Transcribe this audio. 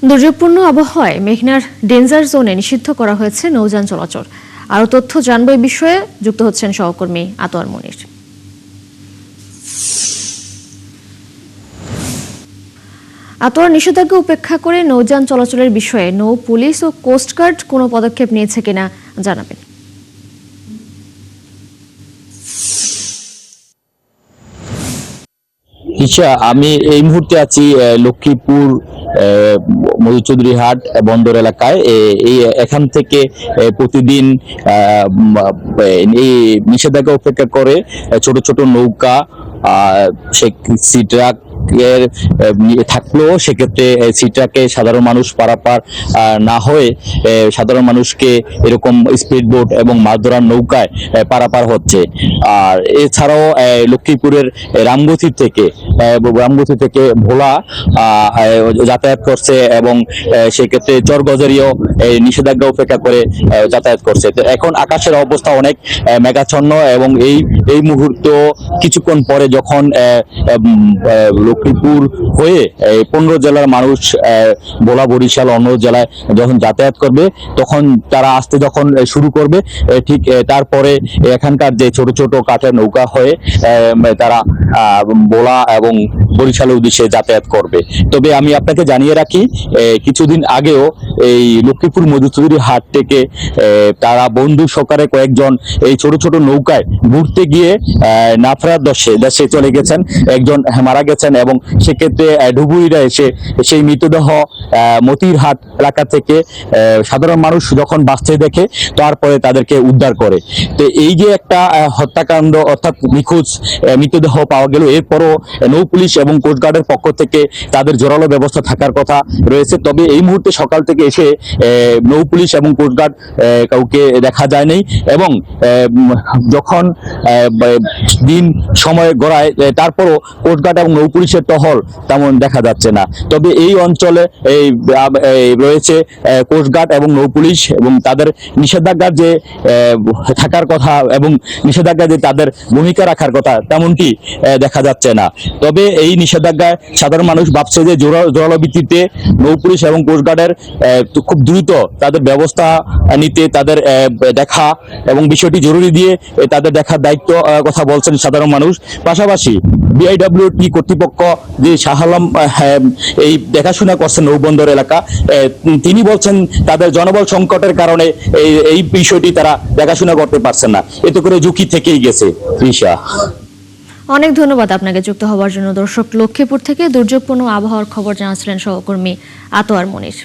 দুর্যোগপূর্ণ আবহাওয়ায় মেঘনার ডেঞ্জার জোনে নিষিদ্ধ করা হয়েছে নৌযান চলাচল। আরও তথ্য জানবো এই বিষয়ে, যুক্ত হচ্ছেন সহকর্মী আতোয়ার মনির। আতোয়ার, নিষেধাজ্ঞা উপেক্ষা করে নৌযান চলাচলের বিষয়ে নৌ পুলিশ ও কোস্টগার্ড কোনো পদক্ষেপ নিয়েছে কিনা জানাবেন। আমি এই মুহূর্তে আছি লক্ষ্মীপুর মধুচৌধুরী হাট বন্দর এলাকায়। এখান থেকে প্রতিদিন এই নিষেধাজ্ঞা উপেক্ষা করে ছোট ছোট নৌকা সি ট্রাক থাকলেও সেক্ষেত্রে সি ট্রাকে সাধারণ মানুষ পারাপার না হয়ে সাধারণ মানুষকে এরকম স্পিড বোট এবং মাছ ধরার নৌকায় পারাপার হচ্ছে। আর এছাড়াও লক্ষ্মীপুরের রামগতি থেকে ভোলা যাতায়াত করছে এবং সেক্ষেত্রে চরগজারিও নিষেধাজ্ঞা উপেক্ষা করে যাতায়াত করছে। তো এখন আকাশের অবস্থা অনেক মেঘাচ্ছন্ন এবং এই মুহূর্ত কিছুক্ষণ পরে যখন লক্ষ্মীপুর হয়ে 15 জেলার মানুষ ভোলা, বরিশাল, অন্য জেলায় যখন যাতায়াত করবে তখন তারা আসতে যখন শুরু করবে, ঠিক তারপরে এখানকার যে ছোট ছোট কাঠের নৌকা হয়ে তারা ভোলা এবং বরিশালের উদ্দেশ্যে যাতায়াত করবে। তবে আমি আপনাকে জানিয়ে রাখি, কিছুদিন আগেও এই লক্ষ্মীপুর মধুচৌধুরী হাট থেকে তারা বন্ধু সহকারে কয়েকজন এই ছোট ছোট নৌকায় ঘুরতে গিয়ে নাফরার দেশে চলে গেছেন, একজন মারা গেছেন এবং সেক্ষেত্রে ডুবুরিরা এসে সেই মৃতদেহ মতিরহাট এলাকা থেকে সাধারণ মানুষ যখন বাঁচতে দেখে তারপরে তাদেরকে উদ্ধার করে। তো এই যে একটা হত্যাকাণ্ড অর্থাৎ নিখোঁজ মৃতদেহ পাওয়া গেল, এরপরও নৌ পুলিশ এবং কোস্টগার্ডের পক্ষ থেকে তাদের জোরালো ব্যবস্থা থাকার কথা রয়েছে। তবে এই মুহূর্তে সকাল থেকে এসে নৌ পুলিশ এবং কোস্টগার্ড কাউকে দেখা যায়নি এবং যখন দিন সময় গড়ায় তারপরও কোস্টগার্ড এবং নৌ পুলিশের টহল তেমন দেখা যাচ্ছে না। তবে এই অঞ্চলে রয়েছে কোস্টগার্ড এবং নৌ পুলিশ এবং তাদের নিষেধাজ্ঞার যে থাকার কথা এবং নিষেধাজ্ঞা যে তাদের ভূমিকা রাখার কথা তেমনটি দেখা যাচ্ছে না। তবে এই নিষেধাজ্ঞায় সাধারণ মানুষ ভাবছে যে জোরালো ভিত্তিতে নৌ পুলিশ এবং কোস্টগার্ডের খুব দ্রুত তাদের ব্যবস্থা নিতে, তাদের দেখা এবং বিষয়টি জরুরি দিয়ে তাদের দেখার দায়িত্ব কথা বলছেন সাধারণ মানুষ। পাশাপাশি বিআইডব্লিউটি কর্তৃপক্ষ যে শাহ আলম এই দেখাশোনা করছেন নৌবন্দর এলাকা, তিনি বলছেন তাদের জনবল সংকটের কারণে এই বিষয়টি তারা দেখাশোনা করতে পারছেন না, এতে করে ঝুঁকি থেকেই গেছে। অনেক ধন্যবাদ আপনাকে যুক্ত হওয়ার জন্য। দর্শক, লক্ষ্মীপুর থেকে দুর্যোগপূর্ণ আবহাওয়ার খবর জানাচ্ছিলেন সহকর্মী আতোয়ার মনির।